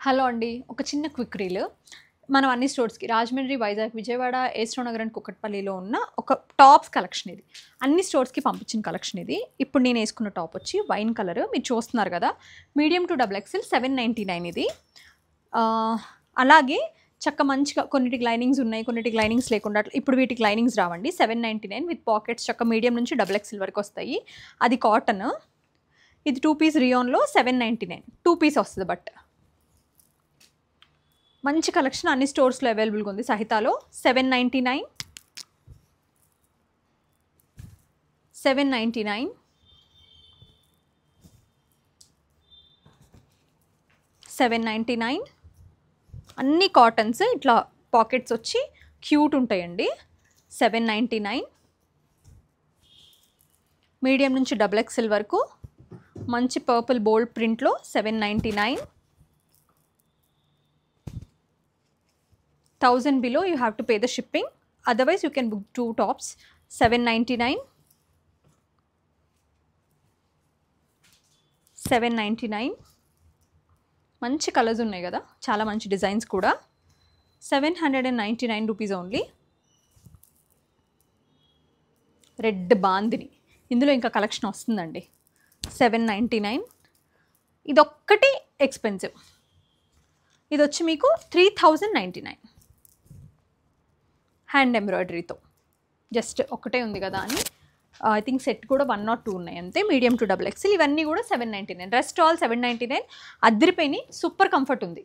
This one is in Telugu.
హలో అండి. ఒక చిన్న క్విక్ రీల్. మనం అన్ని స్టోర్స్‌కి రాజమండ్రి, వైజాగ్, విజయవాడ, ఏస్‌రో నగర్ అండ్ కుకట్పల్లిలో ఉన్న ఒక టాప్స్ కలెక్షన్ ఇది. అన్ని స్టోర్స్‌కి పంపించిన కలెక్షన్ ఇది. ఇప్పుడు నేను ఏసుకున్న టాప్ వచ్చి వైన్ కలర్. మీరు చూస్తున్నారు కదా! మీడియం టు డబుల్ ఎక్స్‌ఎల్ 799 ఇది. అలాగే మంచిగా కొన్నిటికి లైనింగ్స్ ఉన్నాయి, కొన్నిటికి లైనింగ్స్ లేకుండా ఇప్పుడు వీటికి లైనింగ్స్ రావండి. 799 విత్ పాకెట్స్ మీడియం నుంచి డబుల్ ఎక్స్‌ఎల్ వరకు వస్తాయి. అది కాటన్. ఇది 2 పీస్ రియాన్‌లో 799 2 పీస్ వస్తది బట్. మంచి కలెక్షన్ అన్ని స్టోర్స్లో అవైలబుల్గా ఉంది. సహితాలో 799 799 799 అన్ని కాటన్స్ ఇట్లా పాకెట్స్ వచ్చి క్యూట్ ఉంటాయండి. 799 మీడియం నుంచి డబుల్ ఎక్స్ఎల్ వరకు మంచి పర్పుల్ బోల్డ్ ప్రింట్లో 799 1000 below you have to pay the shipping, otherwise you can book 2 tops. 799 799 మంచి కలర్స్ ఉన్నాయి కదా, చాలా మంచి డిజైన్స్ కూడా. 799 రూపీస్ ఓన్లీ. రెడ్ బాందిని, ఇందులో ఇంకా కలెక్షన్ వస్తుందండి. 799 ఇదొక్కటి ఎక్స్పెన్సివ్. ఇది వచ్చి మీకు 3099 హ్యాండ్ ఎంబ్రాయిడరీతో. జస్ట్ ఒకటే ఉంది కదా అని ఐ థింక్ సెట్ కూడా 1 or 2 ఉన్నాయి అంతే. మీడియం టు డబుల్ ఎక్స్ఎల్ ఇవన్నీ కూడా 799. Rest all 799. అద్దరిపోయినాయి. సూపర్ కంఫర్ట్ ఉంది.